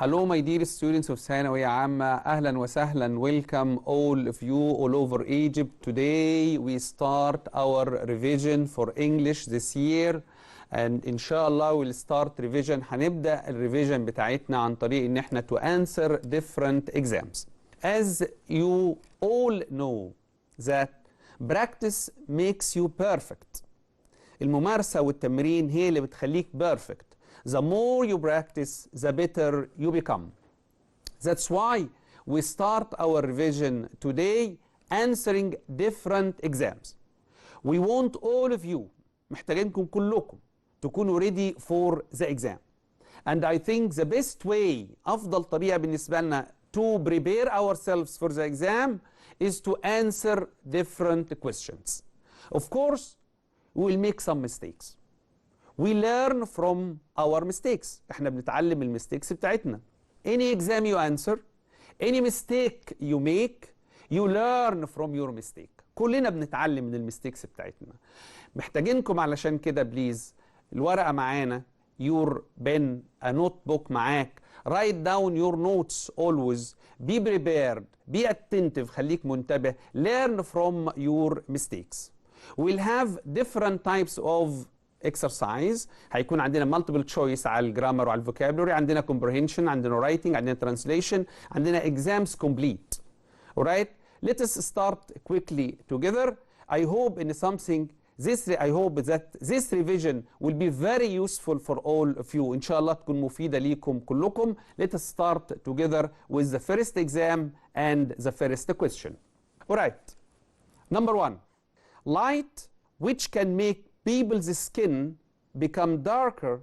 Hello my dear students of ثانوية عامة. أهلا وسهلا. Welcome all of you all over Egypt. Today we start our revision for English this year and inshallah we'll start revision. هنبدأ الريفيجن بتاعتنا عن طريق إن احنا to answer different exams. As you all know that practice makes you perfect. الممارسة والتمرين هي اللي بتخليك perfect. The more you practice, the better you become. That's why we start our revision today answering different exams. We want all of you, محتاجينكم كلكم تكونوا ready for the exam. And I think the best way, أفضل طريقة بالنسبة لنا to prepare ourselves for the exam is to answer different questions. Of course, we will make some mistakes. We learn from our mistakes. احنا بنتعلم المستيكس بتاعتنا. Any exam you answer, any mistake you make, you learn from your mistake. كلنا بنتعلم من المستيكس بتاعتنا. محتاجينكم علشان كده بليز الورقة معانا, your pen, a notebook معاك. Write down your notes always. Be prepared. Be attentive. خليك منتبه. Learn from your mistakes. We'll have different types of exercise. هيكون عندنا multiple choice على الجرامر وعلى الفوكابولري, عندنا comprehension, عندنا writing, عندنا translation, عندنا exams complete. Alright, let us start quickly together. I hope that this revision will be very useful for all of you. إن شاء الله تكون مفيدة ليكم كلكم. Let us start together with the first exam and the first question. Alright, number one, light which can make people's skin become darker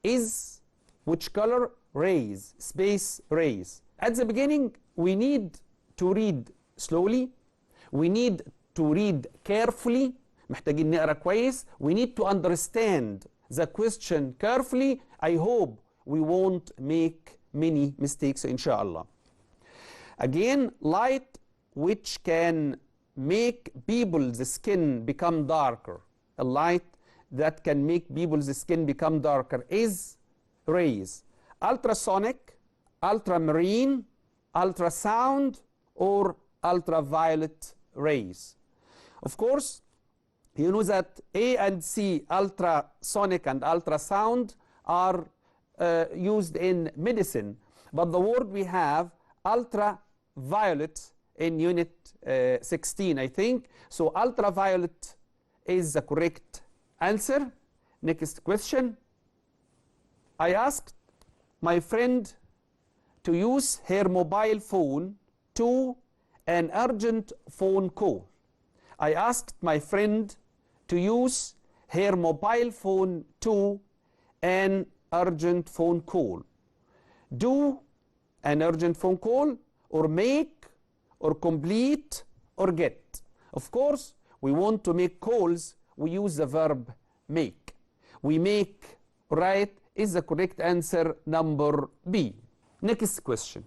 is which color? Rays, space rays. At the beginning, we need to read slowly. We need to read carefully. محتاجين نقرأ كويس. We need to understand the question carefully. I hope we won't make many mistakes, inshallah. Again, light which can make people's skin become darker. A light that can make people's skin become darker is rays. Ultrasonic, ultramarine, ultrasound, or ultraviolet rays. Of course, you know that A and C, ultrasonic and ultrasound, are used in medicine. But the word we have, ultraviolet, in unit 16, I think. So ultraviolet is the correct answer. Next question. I asked my friend to use her mobile phone to an urgent phone call. I asked my friend to use her mobile phone to an urgent phone call. Do an urgent phone call, or make, or complete, or get. Of course, we want to make calls, we use the verb make. We make, right, is the correct answer, number B. Next question.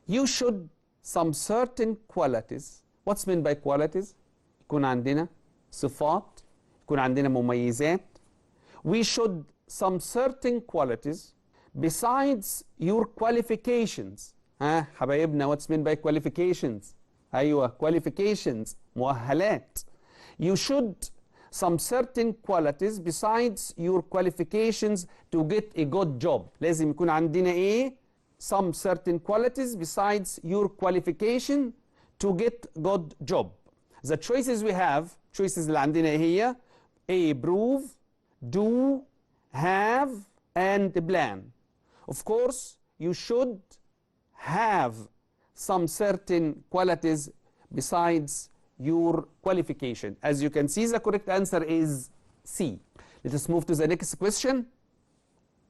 You should some certain qualities. What's meant by qualities? يكون عندنا صفات, يكون عندنا مميزات. We should some certain qualities besides your qualifications. ها حبايبنا, what's meant by qualifications? أيوة, qualifications, مؤهلات. You should some certain qualities besides your qualifications to get a good job. لازم يكون عندنا إيه؟ Some certain qualities besides your qualification to get good job. The choices we have, choices اللي عندنا هي A, prove, do, have, and plan. Of course, you should have some certain qualities besides your qualification. As you can see, the correct answer is C. Let us move to the next question.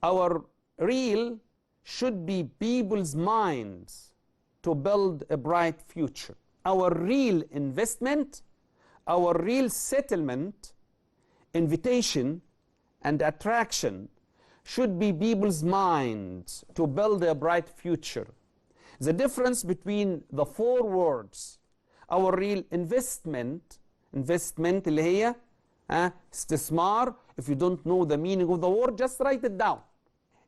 Our real should be people's minds to build a bright future. Our real investment, our real settlement, invitation, and attraction should be people's minds to build a bright future. The difference between the four words, our real investment اللي هي استثمار. If you don't know the meaning of the word, just write it down.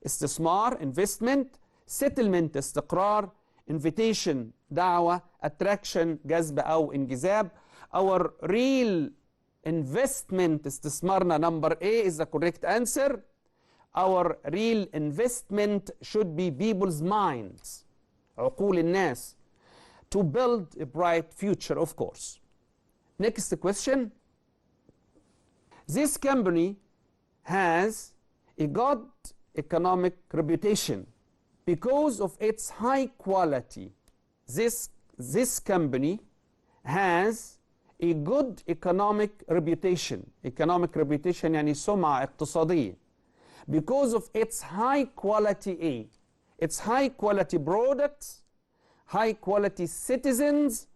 استثمار, investment, settlement استقرار، invitation دعوة، attraction جذب أو انجذاب. Our real investment استثمارنا number A is the correct answer. Our real investment should be people's minds عقول الناس to build a bright future of course. Next question. This company has a good economic reputation because of its high quality. This company has a good economic reputation. Economic reputation يعني سمعة اقتصادية. Because of its high quality its high quality products, high quality citizens,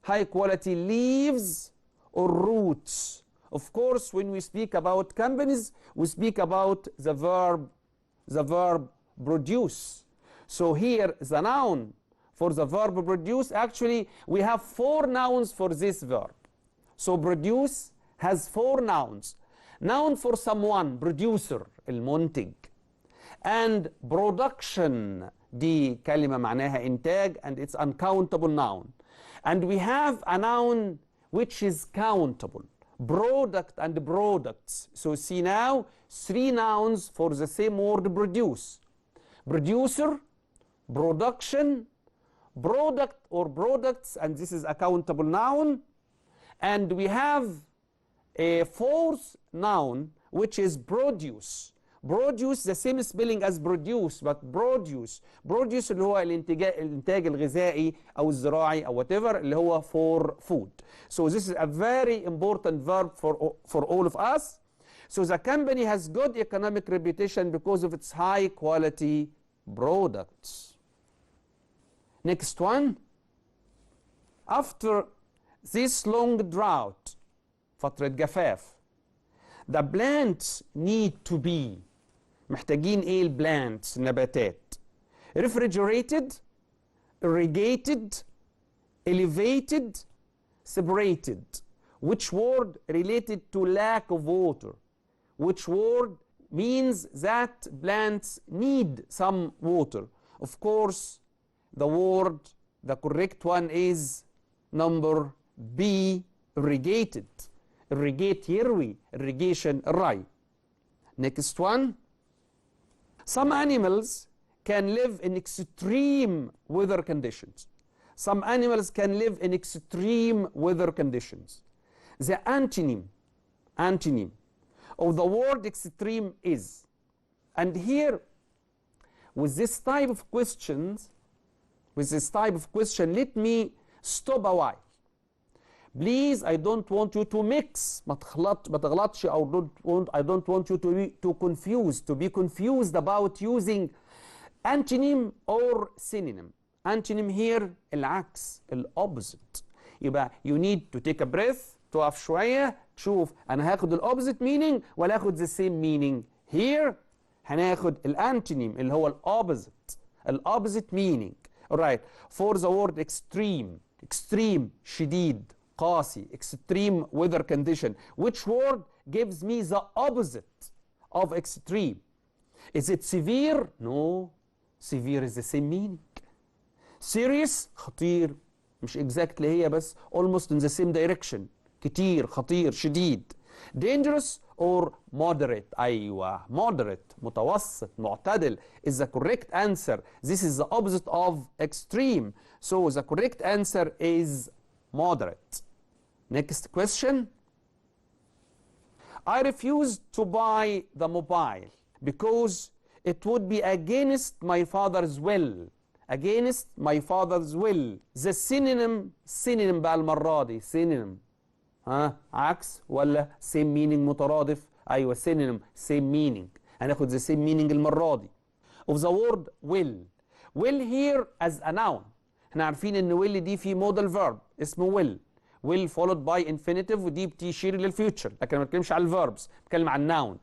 high quality leaves or roots. Of course, when we speak about companies, we speak about the verb produce. So here the noun for the verb produce, actually we have 4 nouns for this verb. So produce has 4 nouns. Noun for someone, producer المنتج. And production دي كلمة معناها إنتاج and it's uncountable noun. And we have a noun which is countable. Product and products. So see now 3 nouns for the same word produce. Producer, production, product or products, and this is a countable noun. And we have a 4th noun which is produce. Produce the same spelling as produce but produce. Produce اللي هو الانتاج الغذائي أو الزراعي أو whatever اللي هو for food. So this is a very important verb for all of us. So the company has good economic reputation because of its high quality products. Next one. After this long drought, فترة جفاف, the plants need to be, محتاجين ايه البلانتس النباتات؟ refrigerated, irrigated, elevated, separated. Which word related to lack of water? Which word means that plants need some water? Of course, the word, the correct one is number B, irrigated. Irrigate يروي, irrigation الري. Next one. Some animals can live in extreme weather conditions. Some animals can live in extreme weather conditions. The antonym of the word extreme is, and here with this type of questions, let me stop a while. Please, I don't want you to mix. ما تغلطش I don't want you to be confused about using antonym or synonym. Antonym here العكس opposite. يبقى you need to take a breath, تقف شوية تشوف أنا هاخد opposite meaning ولا هاخد the same meaning. Here هناخد antonym اللي هو opposite meaning. Alright, for the word extreme شديد قاسي, extreme weather condition. Which word gives me the opposite of extreme? Is it severe? No, severe is the same meaning. Serious خطير, مش exactly هي بس almost in the same direction. كتير, خطير, شديد. Dangerous or moderate? أيوة, moderate, متوسط, معتدل is the correct answer. This is the opposite of extreme. So the correct answer is moderate. Next question. I refused to buy the mobile because it would be against my father's will. Against my father's will. The synonym بقى المرة دي synonym. عكس ولا same meaning مترادف؟ أيوة synonym same meaning. هناخد the same meaning المرة دي. Of the word will. Will here as a noun. احنا عارفين ان will دي في modal verb اسمه will. will followed by infinitive ودي بتشير للفيوتشر، لكن ما بتكلمش على الفيربس، بتكلم عن الناون.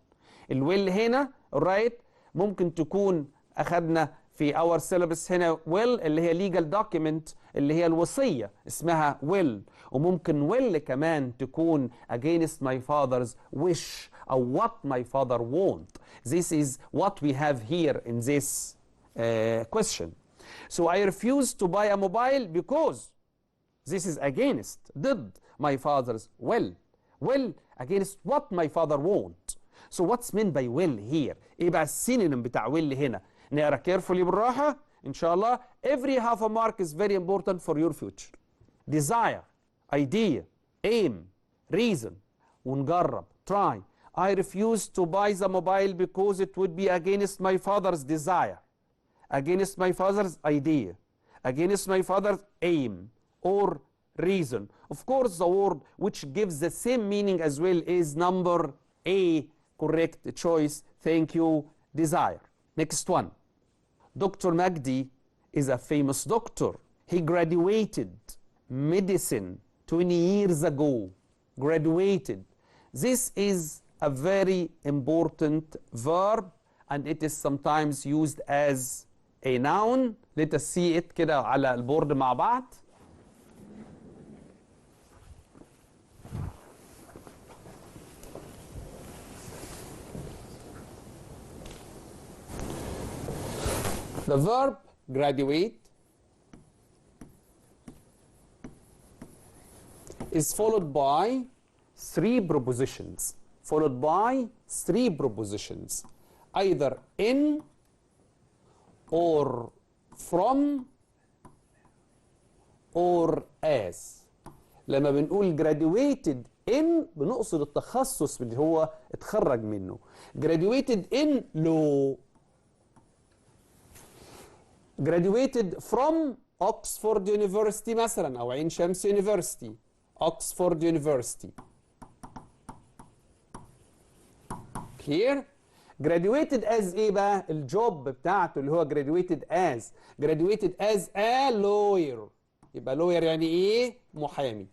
الويل هنا alright ممكن تكون اخذنا في اور syllabus هنا will اللي هي legal document اللي هي الوصية اسمها will، وممكن will كمان تكون against my father's wish أو what my father want. This is what we have here in this question. So I refuse to buy a mobile because this is against ضد my father's will. Will against what my father want. So what's meant by will here? ايه بقى السينونيم بتاع will هنا؟ نقرا carefully بالراحة ان شاء الله. Every half a mark is very important for your future. Desire, idea, aim, reason. ونجرب. Try. I refuse to buy the mobile because it would be against my father's desire, against my father's idea, against my father's aim or reason. Of course, the word which gives the same meaning as well is number A, correct choice. Thank you. Desire. Next one. Dr. Magdi is a famous doctor. He graduated medicine 20 years ago. Graduated. This is a very important verb and it is sometimes used as a noun. Let us see it كده على البورد مع بعض. The verb graduate is followed by three prepositions. Followed by three prepositions. Either in or from or as. لما بنقول graduated in بنقصد التخصص اللي هو اتخرج منه. Graduated in law. Graduated from Oxford University مثلا أو عين شمس University. Oxford University. Clear? Graduated as ايه بقى؟ الجوب بتاعته اللي هو graduated as. Graduated as a lawyer. يبقى lawyer يعني ايه؟ محامي.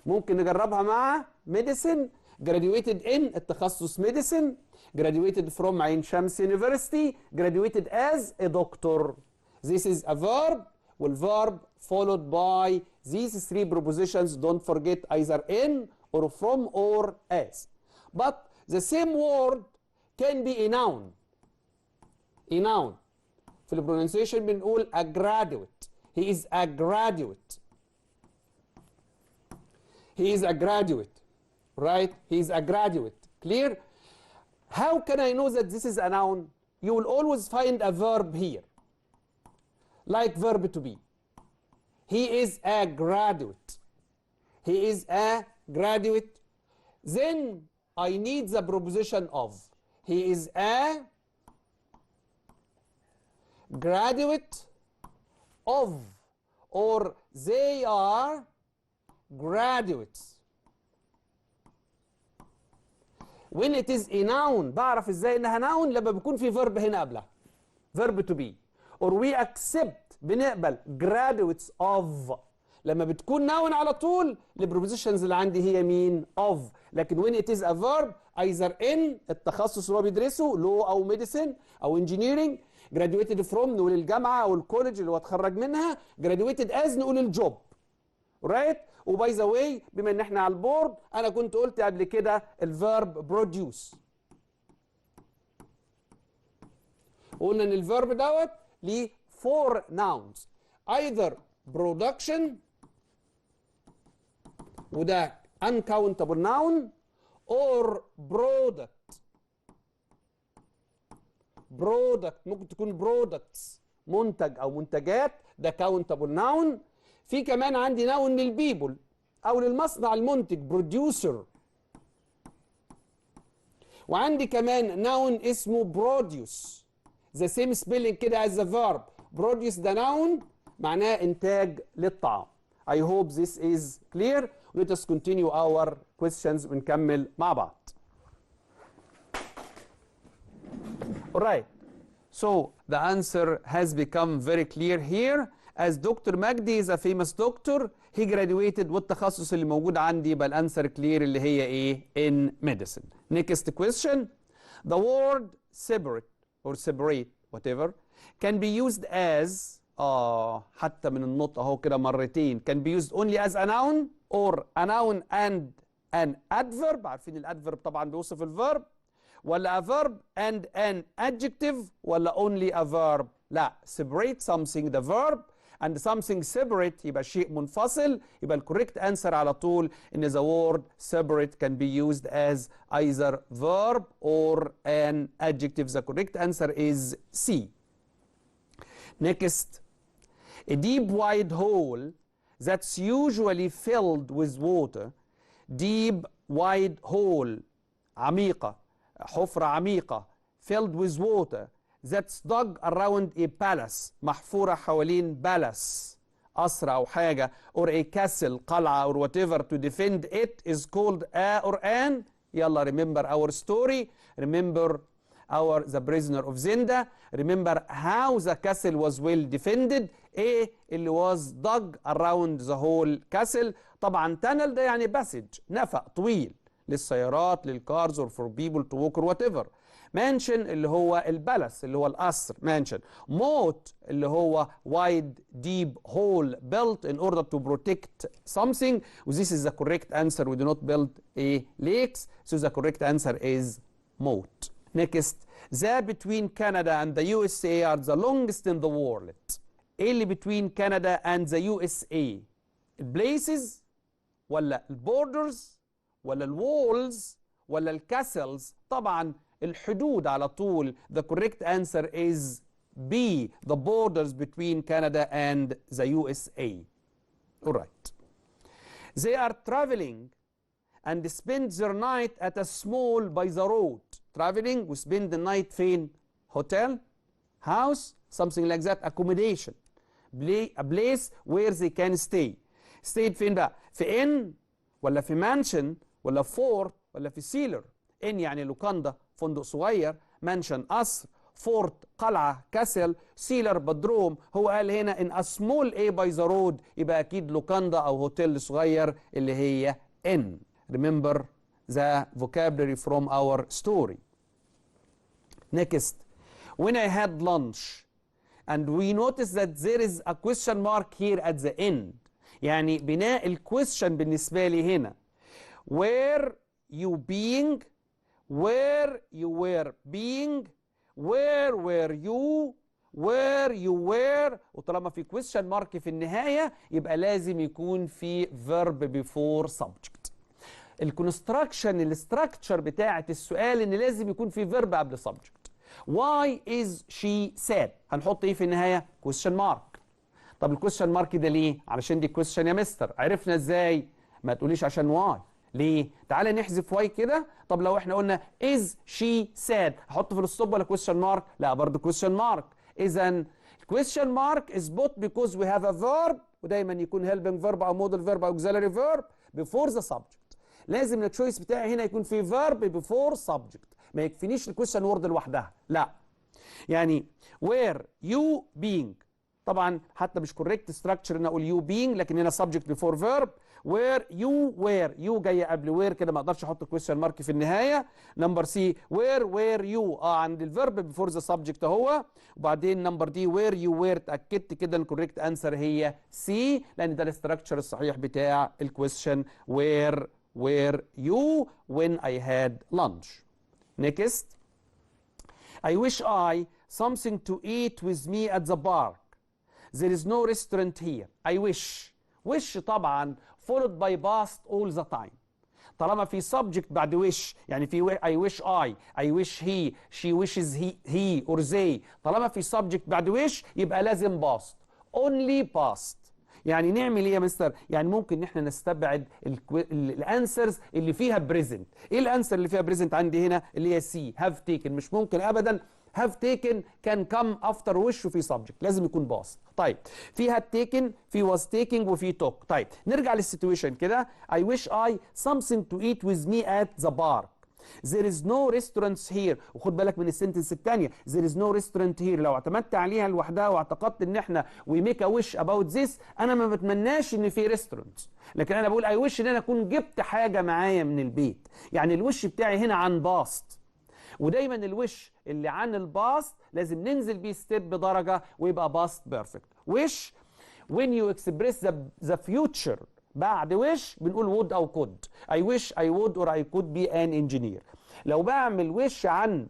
ممكن نجربها مع medicine. Graduated in التخصص medicine. Graduated from عين شمس University. Graduated as a doctor. This is a verb. والverb followed by these three prepositions. Don't forget either in or from or as. But the same word can be a noun. A noun. في ال pronunciation بنقول a graduate. He is a graduate. He is a graduate. Right? He is a graduate. Clear? How can I know that this is a noun? You will always find a verb here. Like verb to be. He is a graduate. He is a graduate. Then I need the preposition of. He is a graduate of, or they are graduates. When it is a noun بعرف ازاي انها noun لما بيكون في verb هنا قبلها. Verb to be. Or we accept بنقبل graduates of. لما بتكون noun على طول البروبوزيشنز اللي عندي هي مين؟ of. لكن when it is a verb either in التخصص اللي هو بيدرسه law او medicine او engineering. graduated from نقول الجامعه او الكوليدج اللي هو اتخرج منها. graduated as نقول الجوب. right؟ وباي ذا واي بما ان احنا على البورد انا كنت قلت قبل كده الفيرب produce. قلنا ان الفيرب دوت ليه 4 nouns. either production وده uncountable noun or product. product ممكن تكون products منتج او منتجات ده countable noun. في كمان عندي noun للبيبل او للمصنع المنتج producer. وعندي كمان noun اسمه produce. the same spelling كده as the verb. produce ده noun معناه انتاج للطعام. I hope this is clear. Let us continue our questions ونكمل مع بعض. Alright. So the answer has become very clear here. As Dr. Magdi is a famous doctor, he graduated والتخصص اللي موجود عندي يبقى الانسر clear اللي هي ايه؟ in medicine. Next question. The word separate or separate whatever can be used as حتى من النطق اهو كده مرتين. Can be used only as a noun or a noun and an adverb. عارفين الادفرب طبعا بيوصف الفيرب. ولا a verb and an adjective ولا only a verb؟ لا، separate something the verb and something separate يبقى شيء منفصل. يبقى الكوريكت انسر على طول ان the word separate can be used as either verb or an adjective. The correct answer is C. Next, a deep wide hole that's usually filled with water. Deep wide hole، عميقة، حفرة عميقة، filled with water that's dug around a palace، محفورة حوالين palace، قصر أو حاجة، or a castle، قلعة or whatever to defend it is called a or an. يلا remember our story, remember the prisoner of Zenda, remember how the castle was well defended. ايه اللي was dug around the whole castle؟ طبعا tunnel ده يعني passage، نفق طويل للسيارات، للكارز or for people to walk or whatever. mansion اللي هو البلس اللي هو القصر mansion. moat اللي هو wide deep hole built in order to protect something. This is the correct answer. We do not build a lakes, so the correct answer is moat. Next, the between Canada and the USA are the longest in the world. ايه اللي between Canada and the USA؟ البليسز ولا البوردرز ولا الوولز ولا الكاسلز؟ طبعا الحدود على طول. The correct answer is B, the borders between Canada and the USA. All right. They are traveling and spend their night at a small by the road. Traveling و spend the night فين؟ hotel, house, something like that, accommodation. A place where they can stay. stayed فين بقى؟ في inn ولا في mansion ولا fort ولا في sealer؟ inn يعني لوكاندا فندق صغير، mansion قصر، fort قلعة كاسل، sealer بدروم. هو قال هنا in a small a by the road، يبقى أكيد لوكاندا أو هوتيل صغير اللي هي inn. Remember the vocabulary from our story. Next, when I had lunch and we notice that there is a question mark here at the end. يعني بناء الكويستشن بالنسبة لي هنا where you being، where you were being، where were you، where you were. وطالما في question mark في النهاية يبقى لازم يكون في verb before subject. الكونستراكشن الاستراكشر بتاعة السؤال ان لازم يكون في verb قبل subject. Why is she sad؟ هنحط ايه في النهاية؟ question mark. طب الكويستشن مارك ده ليه؟ علشان دي كويستشن يا مستر. عرفنا ازاي؟ ما تقوليش عشان واي. ليه؟ تعالى نحذف واي كده. طب لو احنا قلنا is she sad، احط في الستوب ولا كويستشن مارك؟ لا برضه كويستشن مارك. اذا الكويستشن مارك is put because we have a verb، ودايما يكون helping verb او modal verb او auxiliary verb before the subject. لازم التشويس بتاعي هنا يكون في verb before subject، ما يكفينيش الكويستشن وورد لوحدها، لا. يعني where you being، طبعا حتى مش كوريكت ستراكشر ان اقول يو بينج، لكن هنا سبجكت بيفور فيرب. وير يو وير، يو جايه قبل وير كده ما اقدرش احط كويستشن مارك في النهايه. نمبر سي وير يو عند الفيرب بيفور ذا سبجكت اهو. وبعدين نمبر دي وير يو وير، اتاكدت كده ان الكوريكت انسر هي سي، لان ده الاستراكشر الصحيح بتاع الكويستشن وير يو when I had lunch. Next, I wish I something to eat with me at the park. There is no restaurant here. I wish. wish طبعا followed by past all the time. طالما في subject بعد wish، يعني في I wish I wish he، she wishes he or they. طالما في subject بعد wish يبقى لازم past. only past. يعني نعمل ايه يا مستر؟ يعني ممكن ان احنا نستبعد الانسرز اللي فيها بريزنت. ايه الانسر اللي فيها بريزنت عندي هنا؟ اللي هي سي have taken. مش ممكن ابدا have taken can come after wish وفي subject، لازم يكون باص. طيب في had taken، في was taking وفي took. طيب نرجع للسيتويشن كده. I wish I something to eat with me at the park. There is no restaurants here. وخد بالك من السنتنس الثانيه there is no restaurant here. لو اعتمدت عليها لوحدها واعتقدت ان احنا we make a wish about this، انا ما بتمناش ان في restaurants، لكن انا بقول I wish ان انا اكون جبت حاجه معايا من البيت. يعني الوش بتاعي هنا عن باست، ودايما الوش اللي عن الباست لازم ننزل بيه ستيب بدرجه ويبقى باست بيرفكت. wish when you express the future بعد wish بنقول would أو could. I wish I would or I could be an engineer. لو بعمل wish عن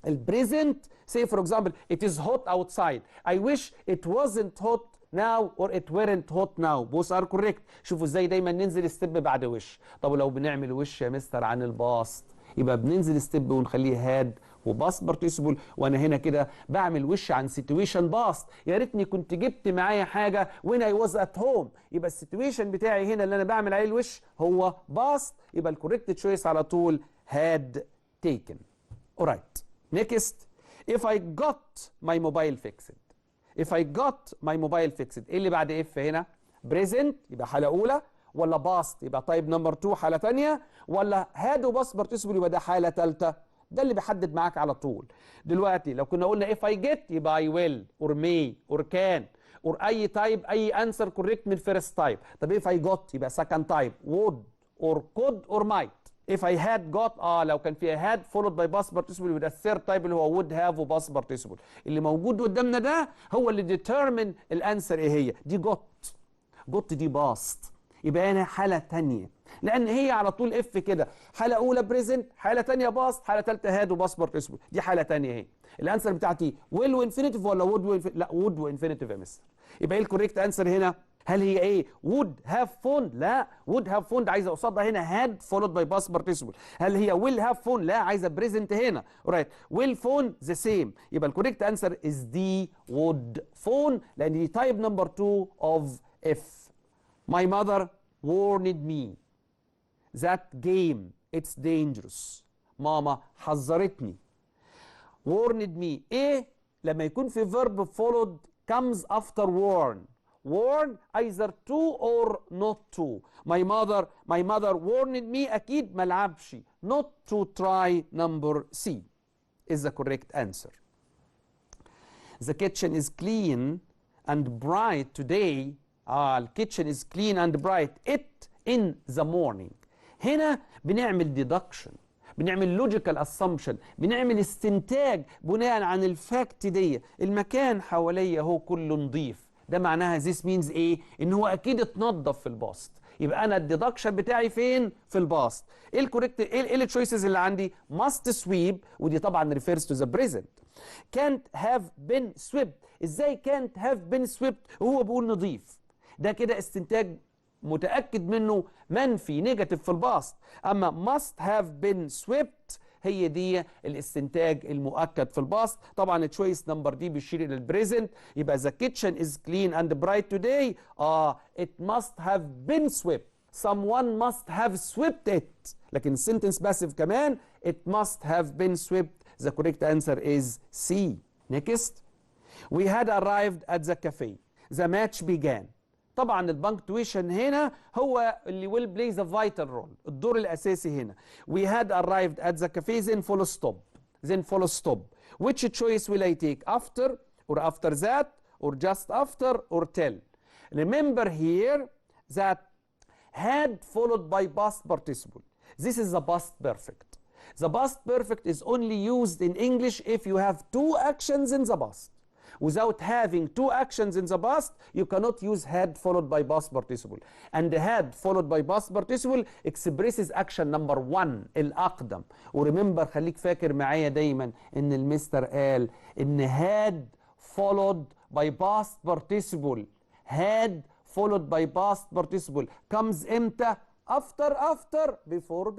البريزنت say for example it is hot outside. I wish it wasn't hot now or it weren't hot now. both are correct. شوفوا ازاي دايما ننزل ستيب بعد وش. طب لو بنعمل وش يا مستر عن الباست يبقى بننزل ستيب ونخليه هاد وباست بارتيسيبل. وانا هنا كده بعمل وش عن سيتويشن باست. يا ريتني كنت جبت معايا حاجه when I was at home. يبقى السيتويشن بتاعي هنا اللي انا بعمل عليه الوش هو باست. يبقى الكوريكت تشويس على طول had taken. alright. next if I got my mobile fixed. if I got my mobile fixed ايه اللي بعد if هنا؟ present يبقى حاله اولى ولا باست يبقى طيب نمبر 2 حاله ثانيه ولا had وباست بارتيسيبل يبقى ده حاله ثالثه؟ ده اللي بيحدد معاك على طول. دلوقتي لو كنا قلنا if I get يبقى I will or may or can or اي تايب اي انسر كوريكت من first تايب. طب if I got يبقى second تايب would or could or might. if I had got لو كان فيها had followed by past participle يبقى الثيرد تايب اللي هو would have و past participle. اللي موجود قدامنا ده هو اللي determine الانسر ايه هي. دي got دي past يبقى هنا حاله ثانيه لان هي على طول اف كده. حاله اولى بريزنت حاله ثانيه باست حاله ثالثه هاد وباست بارتيسيبل. دي حاله ثانيه اهي. الانسر بتاعتي ويل وانفينيتيف ولا وود لا وود وانفينيتيف يا مستر. يبقى ايه الكوريكت انسر هنا؟ هل هي ايه؟ وود هاف فون؟ لا وود هاف فون ده عايزه قصادها هنا هاد فولود باي باست بارتيسيبل. هل هي ويل هاف فون؟ لا عايزه بريزنت هنا. اورايت ويل فون ذا سيم. يبقى الكوريكت انسر از دي وود فون لان دي تايب نمبر 2 اوف اف. My mother warned me that game it's dangerous. ماما حذرتني. warned me ايه؟ لما يكون في verb followed comes after warn. warn either to or not to. my mother warned me اكيد ما لعبش. not to try number C is the correct answer. The kitchen is clean and bright today. الكيتشن is clean and bright it in the morning. هنا بنعمل deduction بنعمل logical assumption بنعمل استنتاج بناء عن الفاكت دي. المكان حواليا هو كله نظيف. ده معناها this means ايه؟ ان هو اكيد اتنظف في الباست. يبقى انا الديدكشن بتاعي فين؟ في الباست. ايه الكوريكت ايه التشويسز اللي عندي؟ must sweep ودي طبعا refers to the present. can't have been swept. ازاي can't have been swept وهو بيقول نظيف؟ ده كده استنتاج متأكد منه منفي نيجاتيف في الباست. أما must have been swept هي دي الاستنتاج المؤكد في الباست. طبعا التشويس نمبر دي بيشير إلى البريزنت. يبقى the kitchen is clean and bright today. it must have been swept. someone must have swept it. لكن sentence passive كمان it must have been swept. The correct answer is C. Next. We had arrived at the cafe. The match began. طبعا البنكتويشن هنا هو اللي will play the vital role. الدور الأساسي هنا. We had arrived at the cafe then full stop. Then full stop. Which choice will I take? After or after that or just after or till? Remember here that had followed by past participle. This is the past perfect. The past perfect is only used in English if you have two actions in the past. Without having two actions in the past, you cannot use had followed by past participle. And had followed by past participle expresses action number 1 الأقدم. وريمبر خليك فاكر معايا دايما إن المستر قال إن had followed by past participle. had followed by past participle comes إمتى؟ after before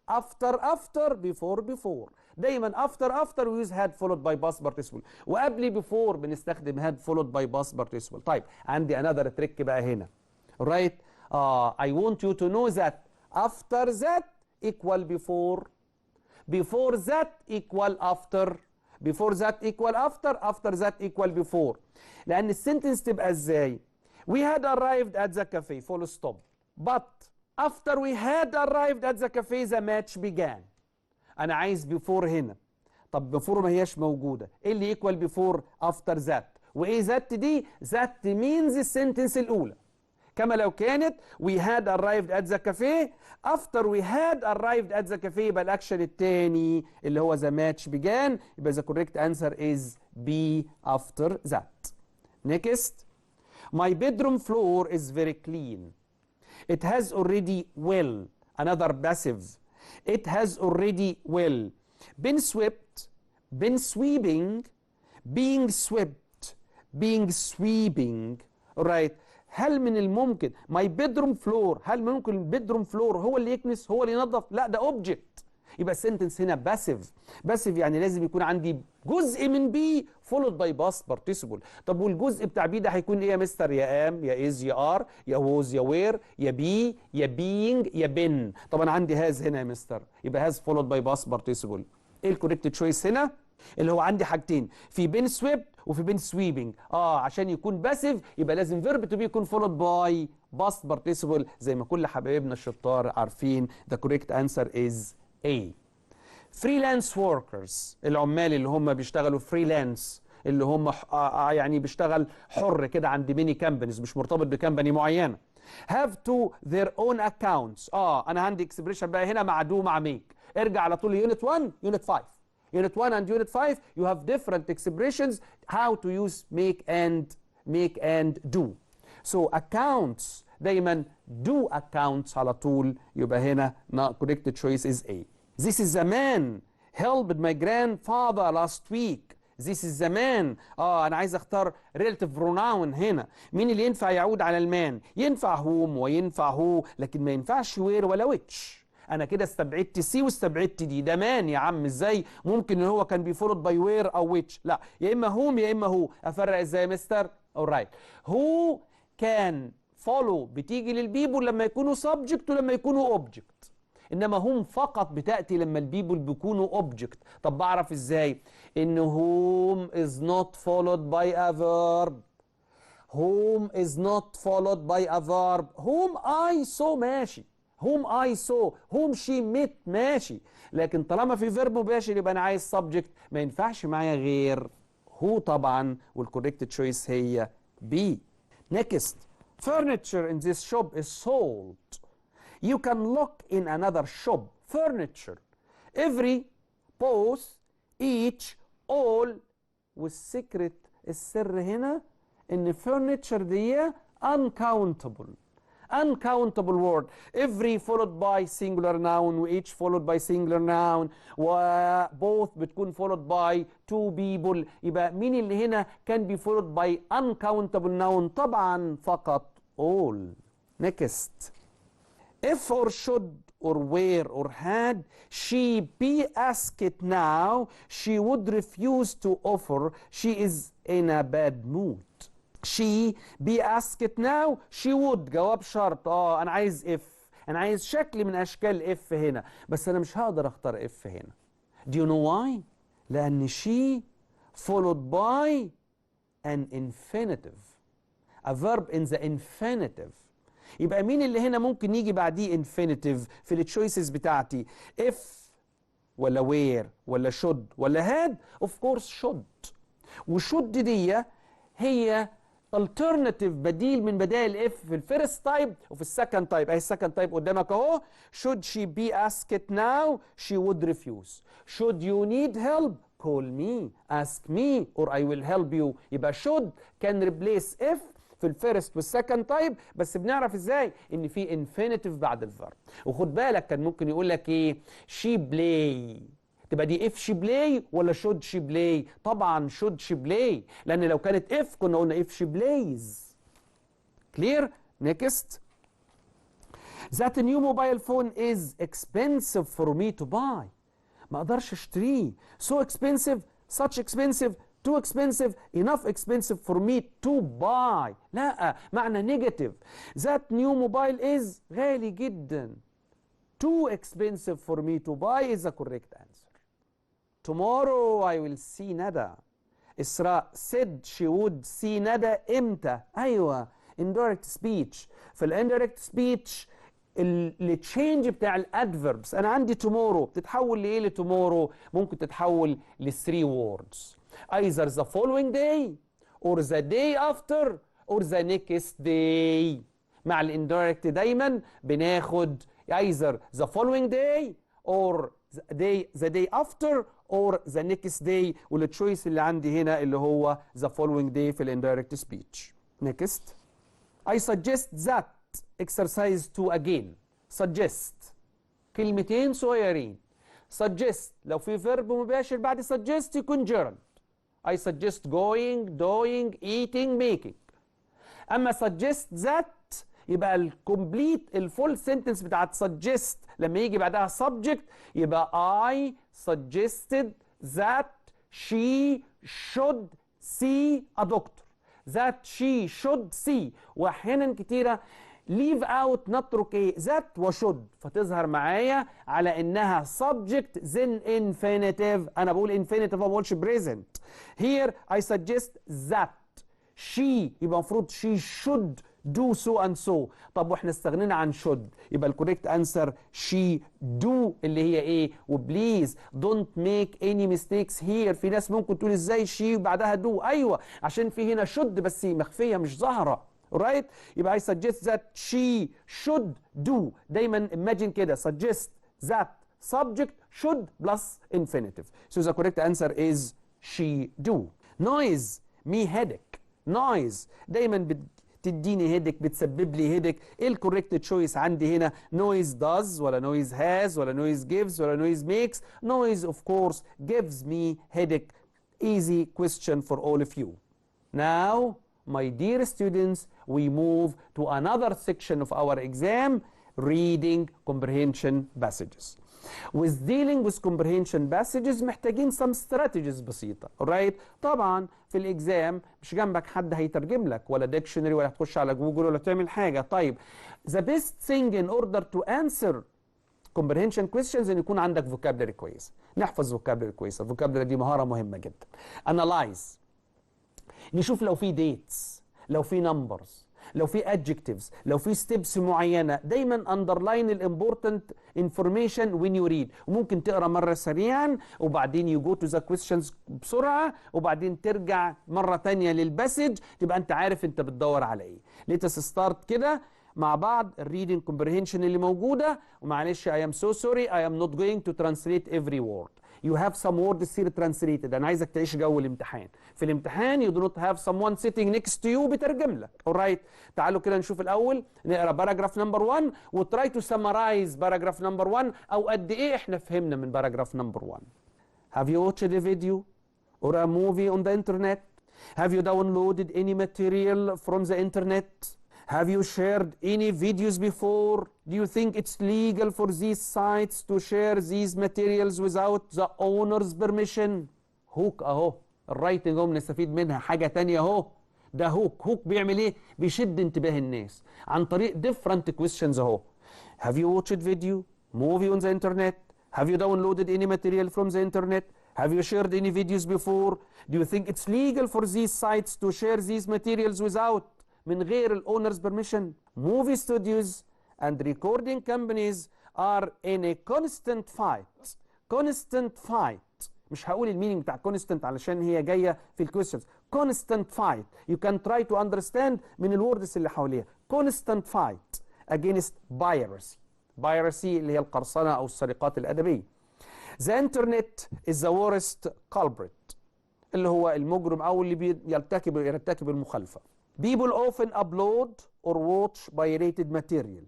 after before. دايما after we use had followed by past participle. وقبل before بنستخدم had followed by past participle. طيب عندي another trick بقى هنا. right? I want you to know that after that equal before that equal after that equal after that equal before. لأن السنتنس تبقى ازاي؟ We had arrived at the cafe full stop. But after we had arrived at the cafe the match began. أنا عايز before هنا. طب before ما هياش موجودة. إيه اللي equal before after that؟ وإيه that دي؟ that means السنتنس الأولى. كما لو كانت we had arrived at the cafe after we had arrived at the cafe يبقى الأكشن التاني اللي هو the match began. يبقى the correct answer is B after that. Next. My bedroom floor is very clean. It has already will. Another passive. It has already will. Been swept. Been sweeping. Being swept. Being sweeping. Alright. هل من الممكن my bedroom floor، هل ممكن البيدروم فلور هو اللي يكنس، هو اللي ينظف؟ لا، ده object. يبقى السنتنس هنا باسيف. باسيف يعني لازم يكون عندي جزء من بي followed by past participle. طب والجزء بتاع بي ده هيكون ايه يا مستر؟ يا ام، يا از، يا ار، يا ووز، يا وير، يا بي، يا بينج، يا بن. طب انا عندي هاز هنا يا مستر، يبقى هاز followed by past participle. ايه الكوريكت تشويس هنا؟ اللي هو عندي حاجتين، في بين سويبت وفي بين سويبنج. عشان يكون باسيف يبقى لازم فيرب تو بي يكون followed by past participle زي ما كل حبايبنا الشطار عارفين. The correct answer is A. فريلانس وركرز، العمال اللي هم بيشتغلوا فريلانس، اللي هم يعني بيشتغل حر كده عند ميني كامبانيز، مش مرتبط بكامباني معينه. have to their own accounts. انا عندي اكسبريشن بقى هنا مع دو مع ميك. ارجع على طول يونت 1 يونت 5. Unit 1 and Unit 5 you have different expressions how to use make and do. So accounts دايما do accounts على طول، يبقى هنا correct choice is A. This is the man helped my grandfather last week. This is the man. انا عايز اختار relative pronoun هنا. مين اللي ينفع يعود على المان؟ ينفع whom وينفع who، لكن ما ينفعش where ولا which. انا كده استبعدت سي واستبعدت دي. ده مان يا عم، ازاي ممكن ان هو كان بيفولد باي وير او ويتش؟ لا، يا اما هوم يا اما هو. افرق ازاي يا مستر؟ اورايت. هو كان فولو بتيجي للبيبول لما يكونوا سبجكت ولما يكونوا اوبجكت، انما هم فقط بتاتي لما البيبول بيكونوا اوبجكت. طب بعرف ازاي؟ ان هوم از نوت فولود باي ا فيرب. هوم از نوت فولود باي ا فيرب. هوم اي سو ماشي، whom I saw، whom she met ماشي، لكن طالما في فيرب مباشر يبقى انا عايز subject، ما ينفعش معايا غير هو طبعا، والكوريكت تشويس هي B. Next, furniture in this shop is sold. You can look in another shop. Furniture. Every, both, each, all. والسكرت السر هنا ان furniture دي uncountable. Uncountable word. Every followed by singular noun و each followed by singular noun و both بتكون followed by two people. يبقى مين اللي هنا كان be followed by uncountable noun؟ طبعا فقط all. Next. If or should or were or had she be asked now, she would refuse to offer. She is in a bad mood. she be asked now she would جواب شرط. انا عايز if، انا عايز شكل من اشكال if هنا، بس انا مش هقدر اختار if هنا. Do you know why؟ لان she followed by an infinitive، a verb in the infinitive. يبقى مين اللي هنا ممكن يجي بعديه infinitive في التشويسز بتاعتي؟ if ولا where ولا should ولا had؟ of course should. وshould دي هي alternative، بديل من بدائل if في الفيرست تايب وفي السكند تايب. اهي السكند تايب قدامك اهو. should she be asked now she would refuse. should you need help call me ask me or I will help you. يبقى should can replace if في الفيرست والسكند تايب، بس بنعرف ازاي؟ ان في infinitive بعد الفيرب. وخد بالك كان ممكن يقول لك ايه؟ she play، تبقى دي if she play ولا should she play؟ طبعا should she play، لان لو كانت if كنا قلنا if she plays. clear؟ next. that new mobile phone is expensive for me to buy. ما اقدرش اشتريه. so expensive، such expensive، too expensive، enough expensive for me to buy. لا، معنى نيجاتيف. that new mobile is غالي جدا. too expensive for me to buy is the correct answer. tomorrow I will see ندى. إسراء said she would see ندى امتى؟ أيوة indirect speech. في indirect speech التشينج بتاع الادفيربس، أنا عندي tomorrow تتحول لإيه لتومورو؟ ممكن تتحول ل 3 words. either the following day or the day after or the next day. مع الاندايركت دايما بناخد either the following day or the day after or the next day، والتشويس اللي عندي هنا اللي هو the following day في الاندايركت speech. next. I suggest that exercise 2 again. suggest كلمتين صغيرين. suggest لو في verb مباشر بعد suggest يكون gerund. I suggest going, doing, eating, making. أما suggest that يبقى الكومبليت الفول سنتنس بتاعت suggest لما يجي بعدها subject يبقى I suggested that she should see a doctor. that she should see. وأحيانا كتيرة leave out نترك ايه that وشود فتظهر معايا على انها subject then infinitive. انا بقول infinitive ما بقولش present. here I suggest that she يبقى المفروض she should do so and so. طب واحنا استغنينا عن should يبقى الكوريكت انسر she do اللي هي ايه. وبليز don't make any mistakes here. في ناس ممكن تقول ازاي she وبعدها do. ايوه عشان في هنا should بس مخفيه مش ظاهره. right يبقى I suggest that she should do. دايما imagine كده suggest that subject should plus infinitive. so the correct answer is she do. noise me headache. noise دايما بتديني هيدك بتسبب لي هيدك. ايه الكوريكت تشويس عندي هنا؟ noise does ولا noise has ولا noise gives ولا noise makes. noise of course gives me headache. easy question for all of you. now my dear students, we move to another section of our exam, reading comprehension passages. With dealing with comprehension passages محتاجين some strategies بسيطة. alright طبعا في الإكزام مش جنبك حد هيترجم لك ولا dictionary ولا هتخش على جوجل ولا تعمل حاجة. طيب the best thing in order to answer comprehension questions ان يكون عندك vocabulary كويس. نحفظ vocabulary كويسة. vocabulary دي مهارة مهمة جدا. analyze نشوف لو في dates لو في numbers لو في adjectives لو في steps معينة. دايما underline الimportant information when you read. وممكن تقرأ مرة سريعا وبعدين you go to the questions بسرعة وبعدين ترجع مرة تانية للباسج تبقى انت عارف انت بتدور على ايه. let us start كده مع بعض الريدنج comprehension اللي موجودة. ومعلش I am so sorry I am not going to translate every word. You have some words here translated. أنا عايزك تعيش جو الامتحان. في الامتحان you do not have someone sitting next to you بترجم لك. alright تعالوا كده نشوف الأول نقرأ باراجراف نمبر 1 و try to summarize باراجراف نمبر 1 أو قد إيه إحنا فهمنا من باراجراف نمبر 1. Have you watched a video or a movie on the internet? Have you downloaded any material from the internet? Have you shared any videos before? Do you think it's legal for these sites to share these materials without the owner's permission? هوك اهو الرايتنج اهو بنستفيد منها. حاجة تانية اهو ده هوك بيعمل ايه؟ بيشد انتباه الناس عن طريق different questions اهو. Have you watched video, movie on the internet? Have you downloaded any material from the internet? Have you shared any videos before? Do you think it's legal for these sites to share these materials without من غير الأونرز permission. Movie studios and recording companies are in a constant fight. constant fight. مش هقول المينينج بتاع constant علشان هي جاية في الكويستشنز. constant fight. You can try to understand من الوردز اللي حواليها. constant fight against piracy. piracy اللي هي القرصنة أو السرقات الأدبية. The internet is the worst culprit. اللي هو المجرم أو اللي يرتكب المخالفة. People often upload or watch pirated material,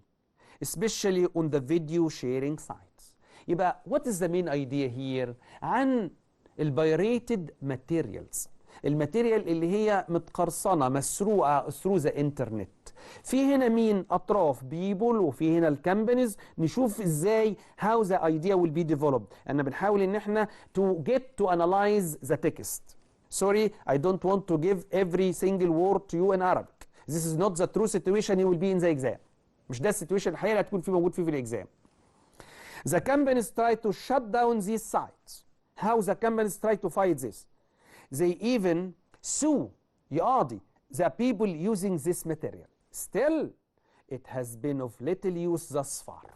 especially on the video sharing sites. يبقى what is the main idea here عن pirated materials. الماتيريال اللي هي متقرصنة مسروقة through the internet. في هنا مين؟ أطراف people وفي هنا الكامبانيز. نشوف ازاي how the idea will be developed. أنا بنحاول ان احنا to get to analyze the text. Sorry, I don't want to give every single word to you in Arabic. This is not the true situation you will be in the exam. مش ده السيتويشن الحقيقي اللي هتكون موجود فيه في الإكزام. The companies try to shut down these sites. How the companies try to fight this? They even sue يقاضي the people using this material. Still, it has been of little use thus far.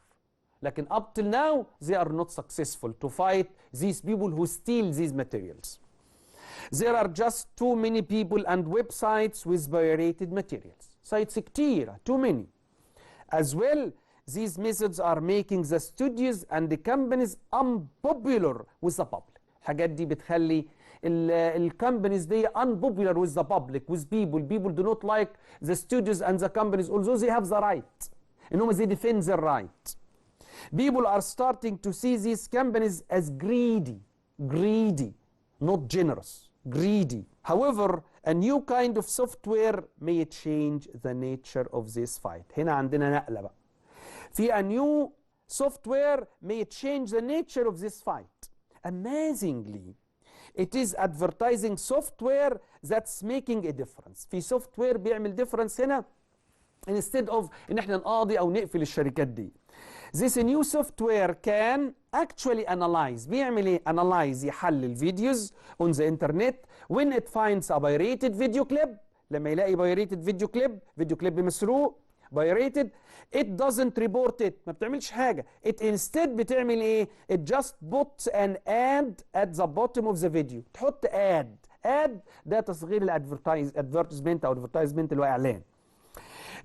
لكن up till now, they are not successful to fight these people who steal these materials. There are just too many people and websites with pirated materials. Sites كتيرة, too many. As well, these methods are making the studios and the companies unpopular with the public. الحاجات دي بتخلي الكومبانيز دي unpopular with the public with people do not like the studios and the companies although they have the right انهم they defend their right. People are starting to see these companies as greedy, not generous, greedy. However, a new kind of software may change the nature of this fight. هنا عندنا نقلة بقى. في a new software may change the nature of this fight. Amazingly, it is advertising software that's making a difference. في software بيعمل difference هنا instead of ان احنا نقاضي او نقفل الشركات دي. This new software can actually analyze. بيعمل ايه؟ analyze يحلل فيديوز on the internet when it finds a pirated video clip. لما يلاقي pirated video clip مسروق pirated it doesn't report it. ما بتعملش حاجة. It instead بتعمل ايه؟ It just puts an ad at the bottom of the video. تحط ad ده تصغير advertisement او advertisement اللي هو اعلان.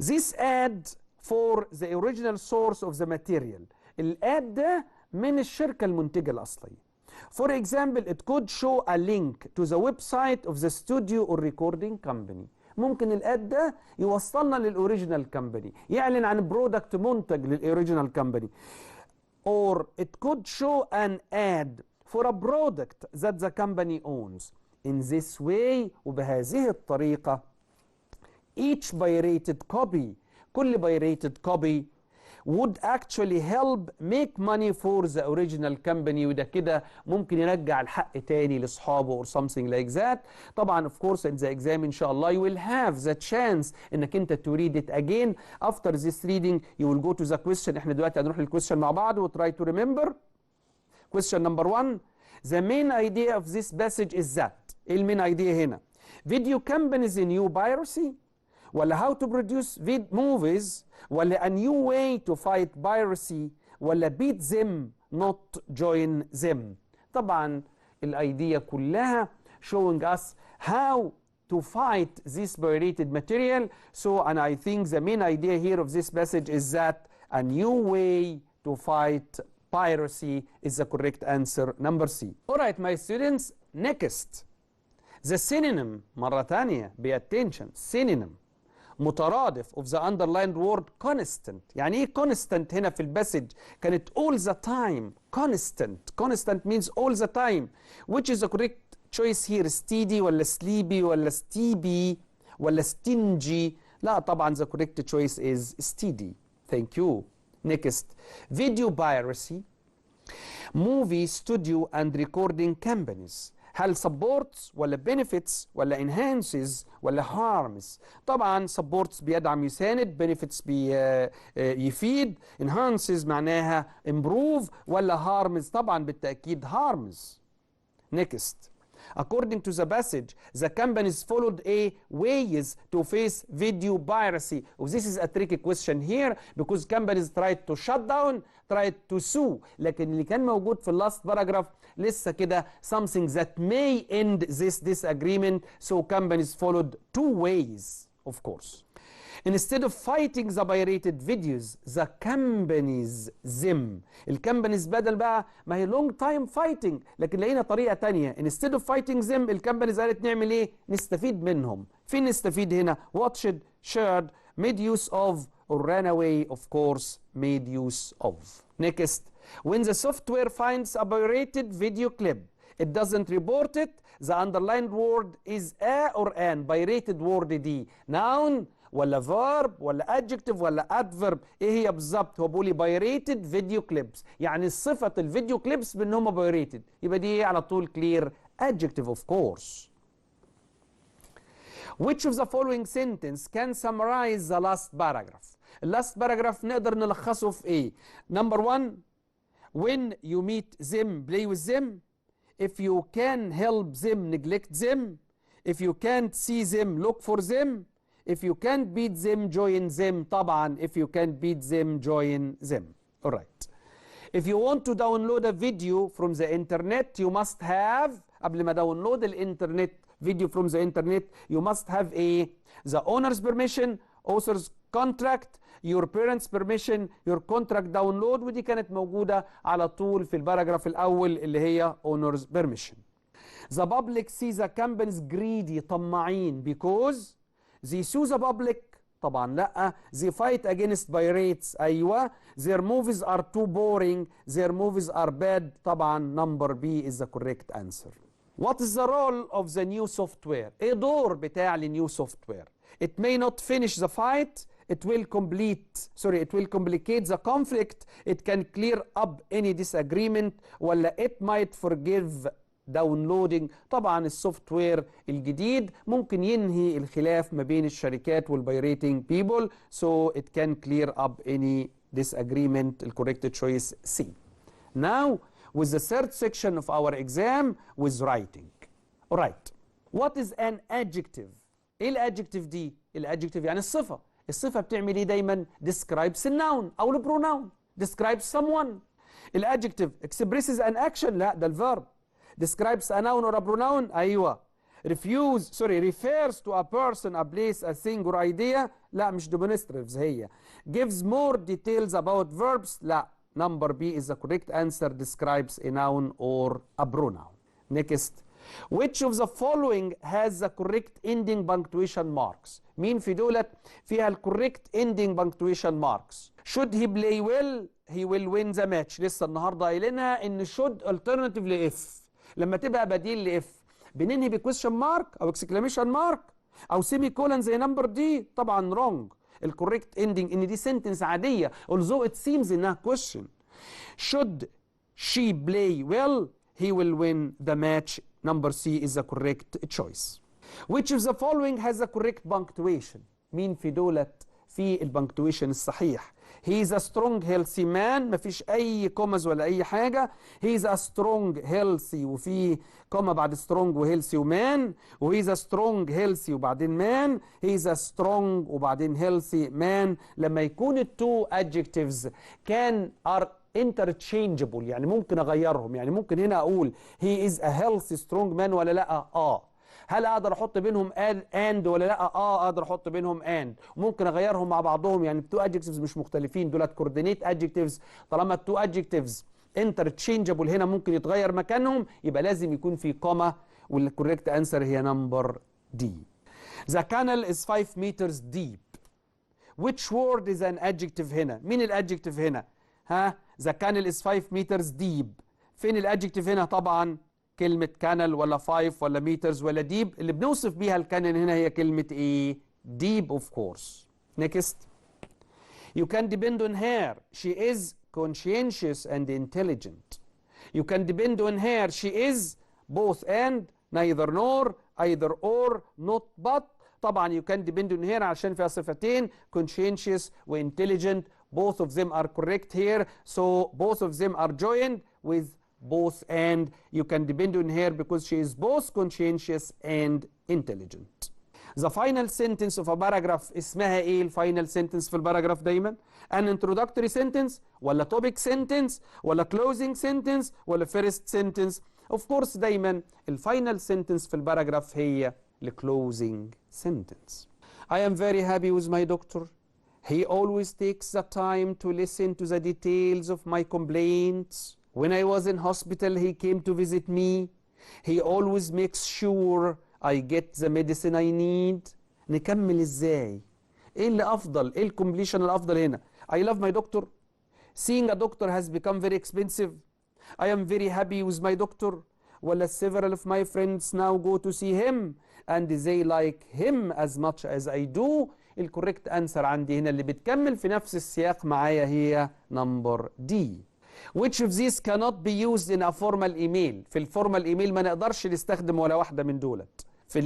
This ad for the original source of the material. الاد ده من الشركة المنتجة الأصلية. For example, it could show a link to the website of the studio or recording company. ممكن الاد ده يوصلنا للأوريجينال كمباني، يعلن عن برودكت منتج للأوريجينال كمباني. Or it could show an ad for a product that the company owns. In this way وبهذه الطريقة each pirated copy كل pirated copy would actually help make money for the original company وده كده ممكن يرجع الحق تاني لاصحابه or something like that. طبعا of course in the exam ان شاء الله you will have the chance انك انت to read it again. After this reading you will go to the question. احنا دلوقتي هنروح للكويستشن مع بعض و try to remember. Question number 1. The main idea of this passage is that. ايه المين idea هنا؟ Video companies new piracy ولا how to produce movies ولا a new way to fight piracy ولا beat them not join them. طبعا الايديا كلها showing us how to fight this pirated material. So and I think the main idea here of this passage is that a new way to fight piracy is the correct answer, number C. Alright my students, next the synonym مرة تانية pay attention. Synonym مترادف of the underlined word constant. يعني ايه constant هنا في الباسج؟ كانت all the time. constant means all the time. Which is the correct choice here? steady ولا sleepy ولا steepy ولا stingy؟ لا طبعا the correct choice is steady. Thank you. Next, video piracy, movie studio and recording companies. هل supports ولا benefits ولا enhances ولا harms؟ طبعا supports بيدعم يساند، benefits يفيد، enhances معناها improve ولا harms؟ طبعا بالتأكيد harms. Next. According to the passage, the companies followed a ways to face video piracy. This is a tricky question here because companies tried to shut down, tried to sue. لكن اللي كان موجود في last paragraph لسه كده something that may end this disagreement. So companies followed two ways, of course. Instead of fighting the pirated videos, the companies them. الكمبانيز بدل بقى ما هي long time fighting، لكن لقينا طريقة تانية. Instead of fighting them الكمبانيز قالت نعمل ايه؟ نستفيد منهم. فين نستفيد هنا؟ watched, shared, made use of or ran away, of course made use of. Next, when the software finds a pirated video clip, it doesn't report it. The underlined word is a or an. pirated word دي noun ولا verb ولا adjective ولا adverb؟ ايه هي بالظبط؟ هو بيقول لي pirated video clips، يعني صفة الفيديو كليبس بان هم pirated، يبقى دي على طول clear adjective of course. Which of the following sentence can summarize the last paragraph؟ last paragraph نقدر نلخصه في ايه؟ Number 1 when you meet them play with them. If you can help them neglect them. If you can't see them look for them. If you can't beat them join them. طبعا if you can't beat them join them. Alright. If you want to download a video from the internet you must have. قبل ما داونلود الانترنت video from the internet you must have a the owner's permission, author's contract, your parents permission, your contract download. ودي كانت موجودة على طول في الباراجراف الأول اللي هي owner's permission. The public see the companies greedy طماعين because they sue the public طبعا لا. they fight against pirates أيوة. their movies are too boring. their movies are bad طبعا number B is the correct answer. What is the role of the new software؟ ايه دور بتاع النيو software؟ It may not finish the fight. It will complicate the conflict. It can clear up any disagreement. ولا it might forgive داونلودنج. طبعا السوفت وير الجديد ممكن ينهي الخلاف ما بين الشركات والبايريتنج بيبل. So it can clear up any disagreement. The correct choice C. Now with the third section of our exam with writing. Alright. What is an adjective؟ ايه الادجكتيف دي؟ الادجكتيف يعني الصفة. الصفة بتعمل ايه دايما؟ describes النون او البروناون. describes someone. الادجكتيف expresses an action. لا ده الفيرب. describes a noun or a pronoun. أيوة. refers to a person, a place, a thing or idea. لا مش demonstratives هي. gives more details about verbs. لا. number B is the correct answer. describes a noun or a pronoun. Next. Which of the following has the correct ending punctuation marks؟ مين في دولت فيها ال correct ending punctuation marks؟ should he play well he will win the match. لسه النهارده قايلينها ان should alternative ل if. لما تبقى بديل ل if بننهي ب question mark او exclamation mark او سيمي كولن زي نمبر دي. طبعا wrong. ال correct ending ان دي sentence عاديه although it seems انها question. should she play well he will win the match. Number C is the correct choice. Which of the following has the correct punctuation؟ مين في دولت في البنكتويشن الصحيح؟ He is a strong healthy man. مفيش أي كومز ولا أي حاجة. He is a strong healthy وفي كوما بعد strong وهيلثي ومان. و he is a strong healthy وبعدين man. He is a strong وبعدين healthy man. لما يكون التو adjectives كان are interchangeable يعني ممكن اغيرهم. يعني ممكن هنا اقول he is a healthy strong man ولا لا؟ هل اقدر احط بينهم and ولا لا؟ اقدر احط بينهم and. وممكن اغيرهم مع بعضهم يعني التو adjectives مش مختلفين دولت coordinate adjectives. طالما التو adjectives interchangeable هنا ممكن يتغير مكانهم يبقى لازم يكون في كوما. والcorrect answer هي number D. The canal is 5 meters deep. Which word is an adjective هنا؟ مين الادجكتيف هنا؟ The canal is 5 meters deep. فين الادجكتيف هنا؟ طبعا كلمة canal ولا 5 ولا meters ولا deep. اللي بنوصف بيها الكانال هنا هي كلمة ايه؟ deep of course. Next. You can depend on her. She is conscientious and intelligent. You can depend on her. She is both and neither nor either or not but. طبعا you can depend on her عشان فيها صفتين conscientious و intelligent. Both of them are correct here. So both of them are joined with both and. You can depend on her because she is both conscientious and intelligent. The final sentence of a paragraph اسمها ايه الفاينل sentence في الباراجراف دايما؟ an introductory sentence ولا topic sentence ولا closing sentence ولا first sentence؟ of course دايما الفاينل sentence في الباراجراف هي ال closing sentence. I am very happy with my doctor. He always takes the time to listen to the details of my complaints. When I was in hospital, he came to visit me. He always makes sure I get the medicine I need. نكمل ازاي؟ ايه اللي افضل؟ ايه الكومبليشن الافضل هنا؟ I love my doctor. Seeing a doctor has become very expensive. I am very happy with my doctor. ولا several of my friends now go to see him and they like him as much as I do. الكوريكت انسر عندي هنا اللي بتكمل في نفس السياق معايا هي نمبر دي. Which of these cannot be used in a formal email؟ في الفورمال ايميل ما نقدرش نستخدم ولا واحده من دولت. في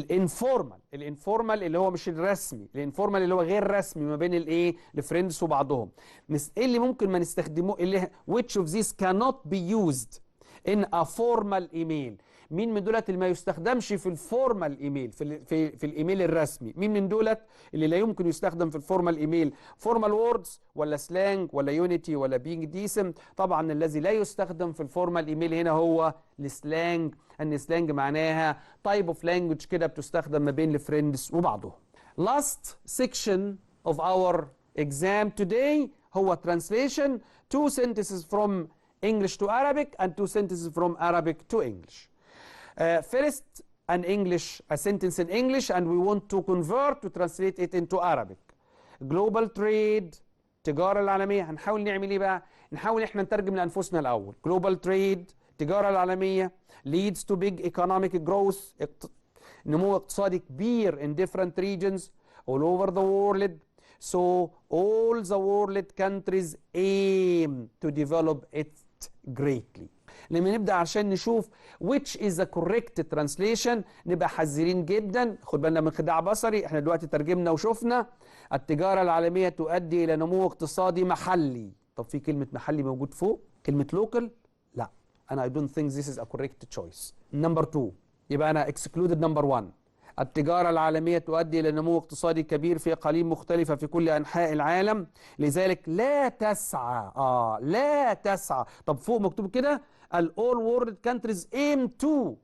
الانفورمال اللي هو مش الرسمي، الانفورمال اللي هو غير رسمي ما بين الايه الفريندز وبعضهم. ايه اللي ممكن ما نستخدموه؟ اللي which of these cannot be used in a formal email؟ مين من دولت اللي ما يستخدمش في الفورمال ايميل في الايميل الرسمي؟ مين من دولت اللي لا يمكن يستخدم في الفورمال ايميل؟ فورمال ووردز ولا سلانج ولا يونيتي ولا بينج ديسنت؟ طبعا الذي لا يستخدم في الفورمال ايميل هنا هو السلانج. ان سلانج معناها تايب اوف لانجوج كده بتستخدم ما بين الفريندز وبعضهم. Last section of our exam today هو translation. 2 sentences from English to Arabic and 2 sentences from Arabic to English. First, a sentence in English, and we want to convert to translate it into Arabic. Global trade، التجارة العالمية. هنحاول نعمل ايه بقى؟ نحاول احنا نترجم لأنفسنا الأول. Global trade، التجارة العالمية، leads to big economic growth، نمو اقتصادي كبير in different regions all over the world. So all the world countries aim to develop it greatly. لما نبدأ عشان نشوف which is the correct translation نبقى حذرين جدا. خد بالنا من خداع بصري. احنا دلوقتي ترجمنا وشفنا التجارة العالمية تؤدي إلى نمو اقتصادي محلي. طب في كلمة محلي موجود فوق، كلمة local لا. أنا I don't think this is a correct choice. Number 2 يبقى أنا excluded number 1. التجارة العالمية تؤدي إلى نمو اقتصادي كبير في أقاليم مختلفة في كل أنحاء العالم، لذلك لا تسعى لا تسعى. طب فوق مكتوب كده ال all world countries aim to،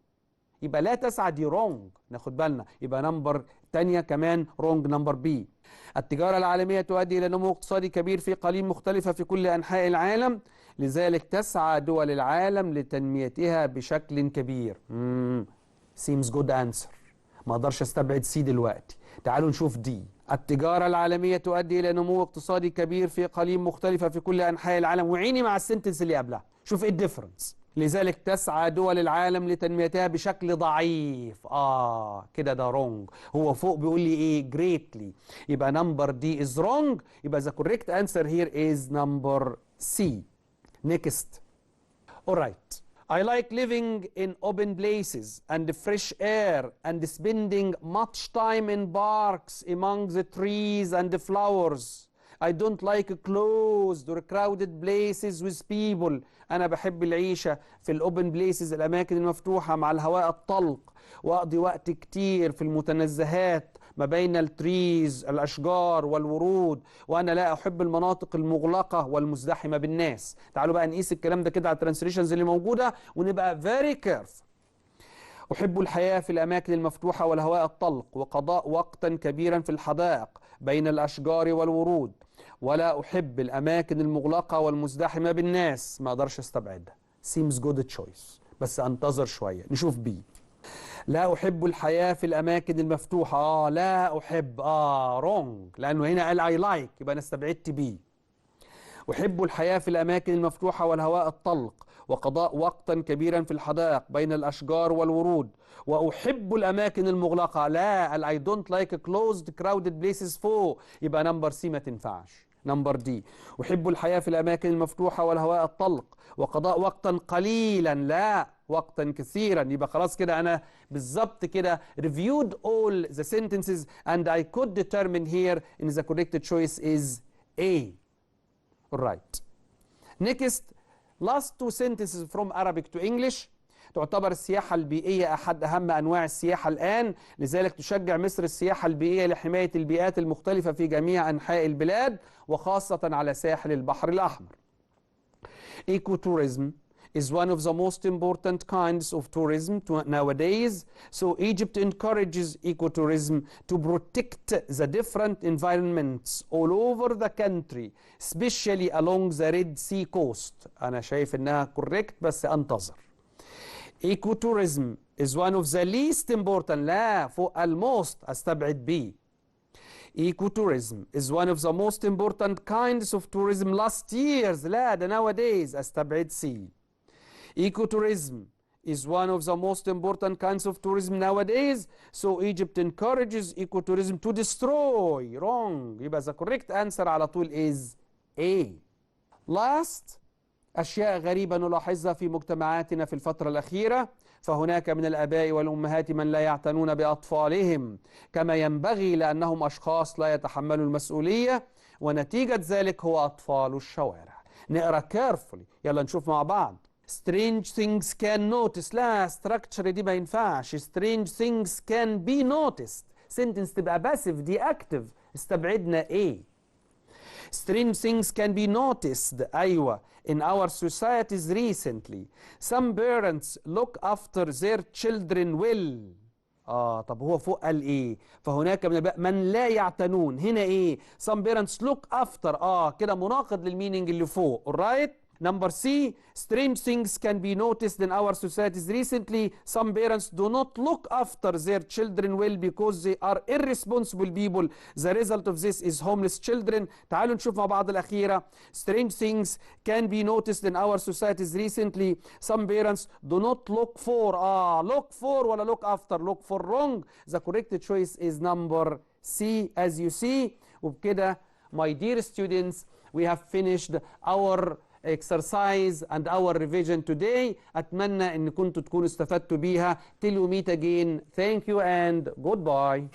يبقى لا تسعى دي wrong، ناخد بالنا. يبقى نمبر تانية كمان wrong نمبر بي. التجارة العالمية تؤدي إلى نمو اقتصادي كبير في أقاليم مختلفة في كل أنحاء العالم، لذلك تسعى دول العالم لتنميتها بشكل كبير. seems good answer. ما اقدرش استبعد سي دلوقتي. تعالوا نشوف دي. التجارة العالمية تؤدي إلى نمو اقتصادي كبير في أقاليم مختلفة في كل أنحاء العالم، وعيني مع السنتنس اللي قبلها، شوف ايه الديفرنس. لذلك تسعى دول العالم لتنميتها بشكل ضعيف. كده ده رونج. هو فوق بيقول لي ايه؟ greatly. يبقى نمبر دي is wrong. يبقى the correct answer here is number C. Next. Alright. I like living in open places and fresh air and spending much time in parks among the trees and the flowers. I don't like closed or crowded places with people. أنا بحب العيشة في الأوبن بليسز، الأماكن المفتوحة مع الهواء الطلق، وأقضي وقت كتير في المتنزهات ما بين التريز الأشجار والورود، وأنا لا أحب المناطق المغلقة والمزدحمة بالناس. تعالوا بقى نقيس الكلام ده كده على الترانسليشنز اللي موجودة ونبقى very careful. أحب الحياة في الأماكن المفتوحة والهواء الطلق، وقضاء وقتا كبيرا في الحدائق بين الأشجار والورود، ولا أحب الأماكن المغلقة والمزدحمة بالناس. ما أقدرش استبعدها. seems good choice، بس أنتظر شوية نشوف بي. لا أحب الحياة في الأماكن المفتوحة. لا أحب wrong، لأنه هنا قال I like، يبقى أنا استبعدت بي. أحب الحياة في الأماكن المفتوحة والهواء الطلق، وقضاء وقتا كبيرا في الحدائق بين الأشجار والورود، وأحب الأماكن المغلقة. لا I don't like closed crowded places فوق، يبقى نمبر سي ما تنفعش. نمبر دي. أحب الحياة في الأماكن المفتوحة والهواء الطلق، وقضاء وقتا قليلا، لا وقتا كثيرا. يبقى خلاص كده أنا بالظبط كده reviewed all the sentences and I could determine here in the correct choice is A. Alright. Next, last two sentences from Arabic to English. تعتبر السياحة البيئية أحد أهم أنواع السياحة الآن، لذلك تشجع مصر السياحة البيئية لحماية البيئات المختلفة في جميع أنحاء البلاد، وخاصة على ساحل البحر الأحمر. Ecotourism is one of the most important kinds of tourism nowadays, so Egypt encourages ecotourism to protect the different environments all over the country, especially along the Red Sea coast. أنا شايف إنها correct بس أنتظر. Ecotourism is one of the least important. لا فوق الموست استبعد بي. Ecotourism is one of the most important kinds of tourism last years. لا ده nowadays استبعد سي. Ecotourism is one of the most important kinds of tourism nowadays, so Egypt encourages ecotourism to destroy. Wrong. يبقى the correct answer على طول is A. Last. أشياء غريبة نلاحظها في مجتمعاتنا في الفترة الأخيرة، فهناك من الآباء والأمهات من لا يعتنون بأطفالهم كما ينبغي، لأنهم أشخاص لا يتحملوا المسؤولية، ونتيجة ذلك هو أطفال الشوارع. نقرأ carefully. يلا نشوف مع بعض. Strange things can notice. لا structure دي ما ينفعش. Strange things can be noticed. sentence تبقى passive دي active. استبعدنا A. Strange things can be noticed. أيوة. In our societies recently, some parents look after their children well. طب هو فوق قال ايه؟ فهناك من لا يعتنون. هنا ايه؟ some parents look after. كده مناقض للمينينج اللي فوق. alright. Number C, strange things can be noticed in our societies recently. Some parents do not look after their children well because they are irresponsible people. The result of this is homeless children. تعالوا نشوف مع بعض الأخيرة. Strange things can be noticed in our societies recently. Some parents do not look for. Look for ولا look after. Look for wrong. The correct choice is number C as you see. وبكده my dear students, we have finished our exercise and our revision today. أتمنى أن كنتوا تكونوا استفدتوا بيها. Till we meet again. Thank you and goodbye.